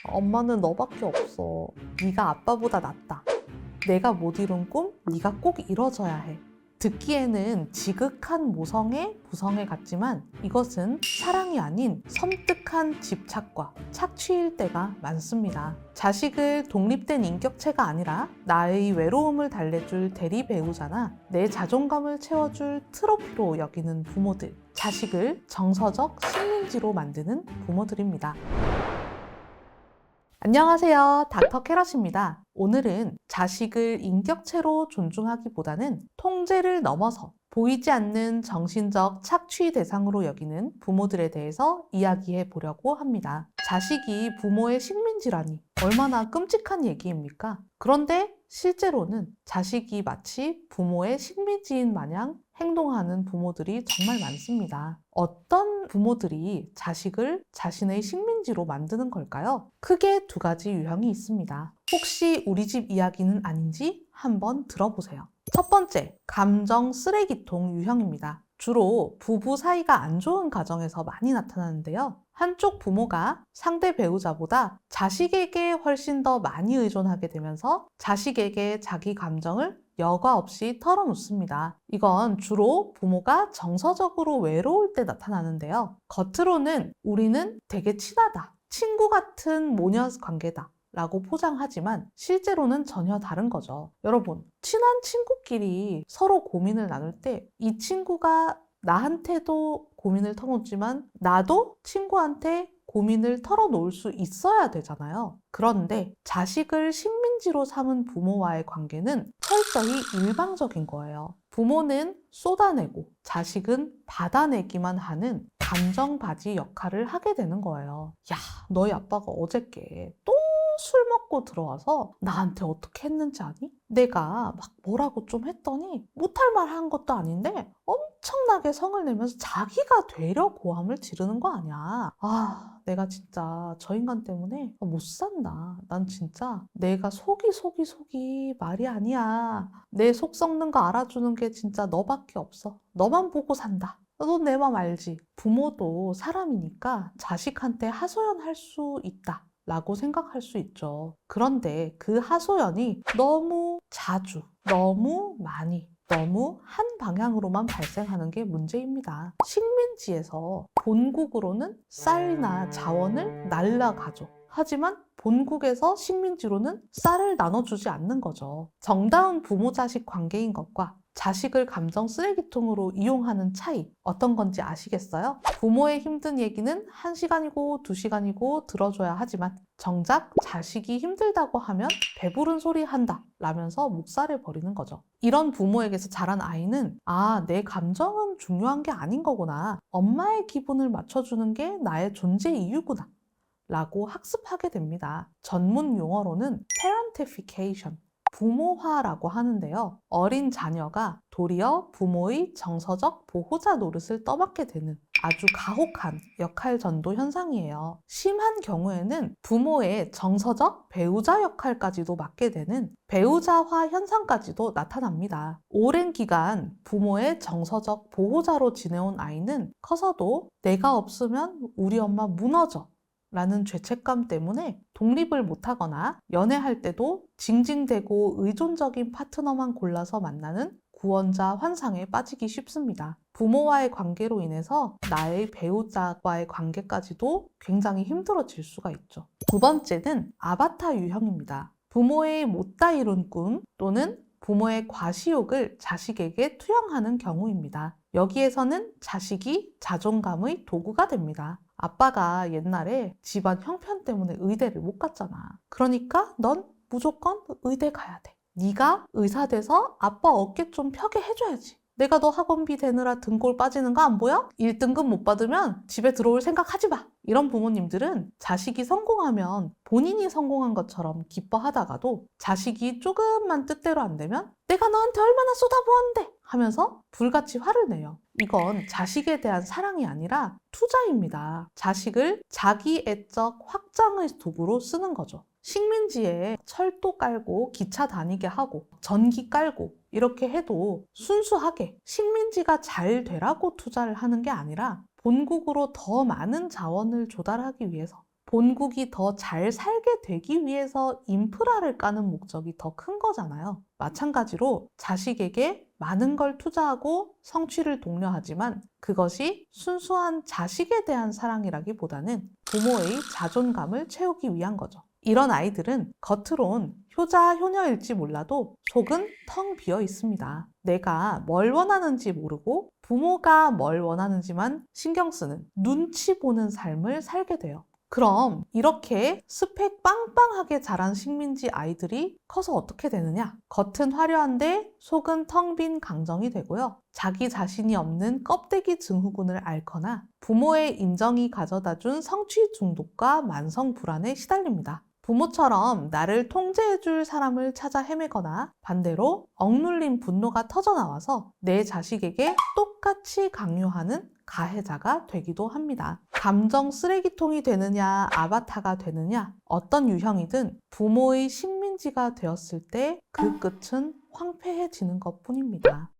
엄마는 너밖에 없어. 네가 아빠보다 낫다. 내가 못 이룬 꿈 네가 꼭 이뤄줘야 해. 듣기에는 지극한 모성애, 부성애 같지만 이것은 사랑이 아닌 섬뜩한 집착과 착취일 때가 많습니다. 자식을 독립된 인격체가 아니라 나의 외로움을 달래줄 대리 배우자나 내 자존감을 채워줄 트로피로 여기는 부모들, 자식을 정서적 식민지로 만드는 부모들입니다. 안녕하세요. 닥터 캐럿입니다. 오늘은 자식을 인격체로 존중하기보다는 통제를 넘어서 보이지 않는 정신적 착취 대상으로 여기는 부모들에 대해서 이야기해 보려고 합니다. 자식이 부모의 식민지라니 얼마나 끔찍한 얘기입니까? 그런데 실제로는 자식이 마치 부모의 식민지인 마냥 행동하는 부모들이 정말 많습니다. 어떤 부모들이 자식을 자신의 식민지로 만드는 걸까요? 크게 두 가지 유형이 있습니다. 혹시 우리 집 이야기는 아닌지 한번 들어보세요. 첫 번째, 감정 쓰레기통 유형입니다. 주로 부부 사이가 안 좋은 가정에서 많이 나타나는데요. 한쪽 부모가 상대 배우자보다 자식에게 훨씬 더 많이 의존하게 되면서 자식에게 자기 감정을 여과 없이 털어놓습니다. 이건 주로 부모가 정서적으로 외로울 때 나타나는데요. 겉으로는 우리는 되게 친하다, 친구 같은 모녀 관계다 라고 포장하지만 실제로는 전혀 다른 거죠. 여러분, 친한 친구끼리 서로 고민을 나눌 때 이 친구가 나한테도 고민을 털어놓지만 나도 친구한테 고민을 털어놓을 수 있어야 되잖아요. 그런데 자식을 식민지로 삼은 부모와의 관계는 철저히 일방적인 거예요. 부모는 쏟아내고 자식은 받아내기만 하는 감정바지 역할을 하게 되는 거예요. 야, 너희 아빠가 어저께 또 술 먹고 들어와서 나한테 어떻게 했는지 아니? 내가 막 뭐라고 좀 했더니 못할 말 한 것도 아닌데 엄청나게 성을 내면서 자기가 되려 고함을 지르는 거 아니야. 아, 내가 진짜 저 인간 때문에 못 산다. 난 진짜 내가 속이 말이 아니야. 내 속 썩는 거 알아주는 게 진짜 너밖에 없어. 너만 보고 산다. 너 내 맘 알지? 부모도 사람이니까 자식한테 하소연할 수 있다 라고 생각할 수 있죠. 그런데 그 하소연이 너무 자주, 너무 많이, 너무 한 방향으로만 발생하는 게 문제입니다. 식민지에서 본국으로는 쌀이나 자원을 날라가죠. 하지만 본국에서 식민지로는 쌀을 나눠주지 않는 거죠. 정다운 부모-자식 관계인 것과 자식을 감정 쓰레기통으로 이용하는 차이, 어떤 건지 아시겠어요? 부모의 힘든 얘기는 1시간이고 2시간이고 들어줘야 하지만 정작 자식이 힘들다고 하면 배부른 소리 한다 라면서 묵살해 버리는 거죠. 이런 부모에게서 자란 아이는 내 감정은 중요한 게 아닌 거구나. 엄마의 기분을 맞춰주는 게 나의 존재 이유구나 라고 학습하게 됩니다. 전문 용어로는 parentification, 부모화라고 하는데요. 어린 자녀가 도리어 부모의 정서적 보호자 노릇을 떠맡게 되는 아주 가혹한 역할 전도 현상이에요. 심한 경우에는 부모의 정서적 배우자 역할까지도 맡게 되는 배우자화 현상까지도 나타납니다. 오랜 기간 부모의 정서적 보호자로 지내온 아이는 커서도 내가 없으면 우리 엄마 무너져 라는 죄책감 때문에 독립을 못하거나 연애할 때도 징징대고 의존적인 파트너만 골라서 만나는 구원자 환상에 빠지기 쉽습니다. 부모와의 관계로 인해서 나의 배우자와의 관계까지도 굉장히 힘들어질 수가 있죠. 두 번째는 아바타 유형입니다. 부모의 못다 이룬 꿈 또는 부모의 과시욕을 자식에게 투영하는 경우입니다. 여기에서는 자식이 자존감의 도구가 됩니다. 아빠가 옛날에 집안 형편 때문에 의대를 못 갔잖아. 그러니까 넌 무조건 의대 가야 돼. 네가 의사 돼서 아빠 어깨 좀 펴게 해줘야지. 내가 너 학원비 대느라 등골 빠지는 거 안 보여? 1등급 못 받으면 집에 들어올 생각 하지 마. 이런 부모님들은 자식이 성공하면 본인이 성공한 것처럼 기뻐하다가도 자식이 조금만 뜻대로 안 되면 내가 너한테 얼마나 쏟아부었는데 하면서 불같이 화를 내요. 이건 자식에 대한 사랑이 아니라 투자입니다. 자식을 자기 애적 확장의 도구로 쓰는 거죠. 식민지에 철도 깔고 기차 다니게 하고 전기 깔고 이렇게 해도 순수하게 식민지가 잘 되라고 투자를 하는 게 아니라 본국으로 더 많은 자원을 조달하기 위해서 본국이 더 잘 살게 되기 위해서 인프라를 까는 목적이 더 큰 거잖아요. 마찬가지로 자식에게 많은 걸 투자하고 성취를 독려하지만 그것이 순수한 자식에 대한 사랑이라기보다는 부모의 자존감을 채우기 위한 거죠. 이런 아이들은 겉으론 효자, 효녀일지 몰라도 속은 텅 비어 있습니다. 내가 뭘 원하는지 모르고 부모가 뭘 원하는지만 신경 쓰는 눈치 보는 삶을 살게 돼요. 그럼 이렇게 스펙 빵빵하게 자란 식민지 아이들이 커서 어떻게 되느냐? 겉은 화려한데 속은 텅 빈 강정이 되고요. 자기 자신이 없는 껍데기 증후군을 앓거나 부모의 인정이 가져다준 성취 중독과 만성 불안에 시달립니다. 부모처럼 나를 통제해줄 사람을 찾아 헤매거나 반대로 억눌린 분노가 터져나와서 내 자식에게 똑같이 강요하는 가해자가 되기도 합니다. 감정 쓰레기통이 되느냐, 아바타가 되느냐, 어떤 유형이든 부모의 식민지가 되었을 때 그 끝은 황폐해지는 것뿐입니다.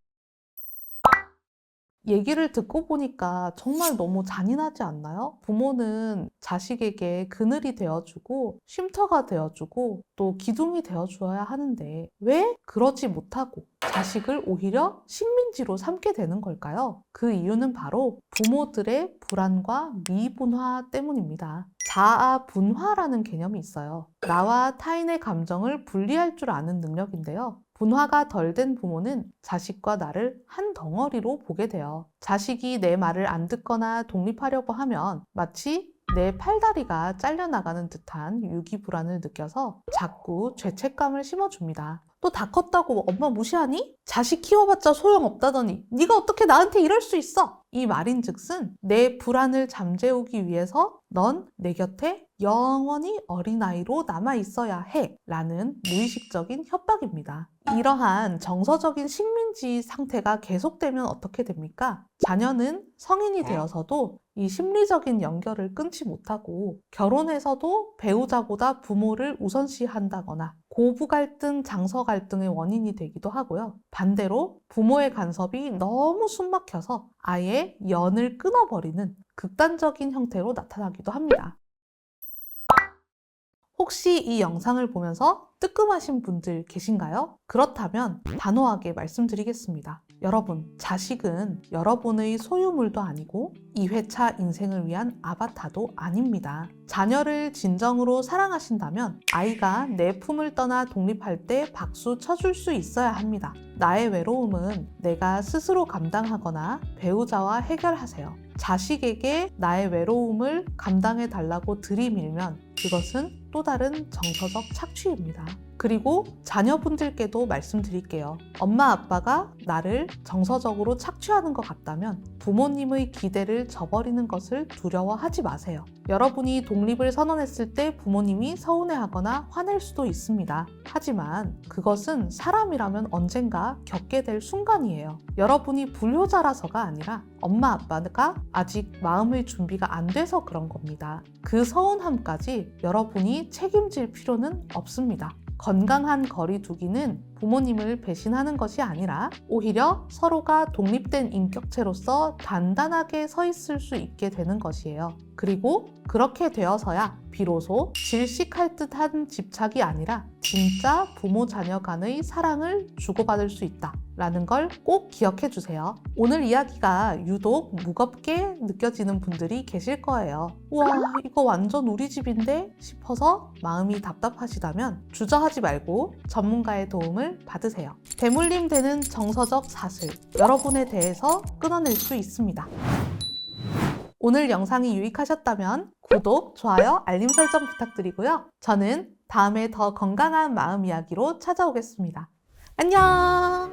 얘기를 듣고 보니까 정말 너무 잔인하지 않나요? 부모는 자식에게 그늘이 되어주고 쉼터가 되어주고 또 기둥이 되어주어야 하는데 왜 그러지 못하고 자식을 오히려 식민지로 삼게 되는 걸까요? 그 이유는 바로 부모들의 불안과 미분화 때문입니다. 자아분화라는 개념이 있어요. 나와 타인의 감정을 분리할 줄 아는 능력인데요. 분화가 덜 된 부모는 자식과 나를 한 덩어리로 보게 돼요. 자식이 내 말을 안 듣거나 독립하려고 하면 마치 내 팔다리가 잘려나가는 듯한 유기불안을 느껴서 자꾸 죄책감을 심어줍니다. 너 다 컸다고 엄마 무시하니? 자식 키워봤자 소용없다더니 네가 어떻게 나한테 이럴 수 있어? 이 말인즉슨 내 불안을 잠재우기 위해서 넌 내 곁에 영원히 어린아이로 남아있어야 해 라는 무의식적인 협박입니다. 이러한 정서적인 식민지 상태가 계속되면 어떻게 됩니까? 자녀는 성인이 되어서도 이 심리적인 연결을 끊지 못하고 결혼해서도 배우자보다 부모를 우선시한다거나 고부 갈등, 장서 갈등의 원인이 되기도 하고요. 반대로 부모의 간섭이 너무 숨막혀서 아예 연을 끊어버리는 극단적인 형태로 나타나기도 합니다. 혹시 이 영상을 보면서 뜨끔하신 분들 계신가요? 그렇다면 단호하게 말씀드리겠습니다. 여러분, 자식은 여러분의 소유물도 아니고 2회차 인생을 위한 아바타도 아닙니다. 자녀를 진정으로 사랑하신다면 아이가 내 품을 떠나 독립할 때 박수 쳐줄 수 있어야 합니다. 나의 외로움은 내가 스스로 감당하거나 배우자와 해결하세요. 자식에게 나의 외로움을 감당해 달라고 들이밀면 그것은 또 다른 정서적 착취입니다. 그리고 자녀분들께도 말씀드릴게요. 엄마 아빠가 나를 정서적으로 착취하는 것 같다면 부모님의 기대를 저버리는 것을 두려워하지 마세요. 여러분이 독립을 선언했을 때 부모님이 서운해하거나 화낼 수도 있습니다. 하지만 그것은 사람이라면 언젠가 겪게 될 순간이에요. 여러분이 불효자라서가 아니라 엄마 아빠가 아직 마음의 준비가 안 돼서 그런 겁니다. 그 서운함까지 여러분이 책임질 필요는 없습니다. 건강한 거리 두기는 부모님을 배신하는 것이 아니라 오히려 서로가 독립된 인격체로서 단단하게 서 있을 수 있게 되는 것이에요. 그리고 그렇게 되어서야 비로소 질식할 듯한 집착이 아니라 진짜 부모 자녀 간의 사랑을 주고받을 수 있다 라는 걸 꼭 기억해 주세요. 오늘 이야기가 유독 무겁게 느껴지는 분들이 계실 거예요. 우와, 이거 완전 우리 집인데 싶어서 마음이 답답하시다면 주저하지 말고 전문가의 도움을 받으세요. 대물림 되는 정서적 사슬, 여러분에 대해서 끊어낼 수 있습니다. 오늘 영상이 유익하셨다면 구독, 좋아요, 알림 설정 부탁드리고요. 저는 다음에 더 건강한 마음 이야기로 찾아오겠습니다. 안녕!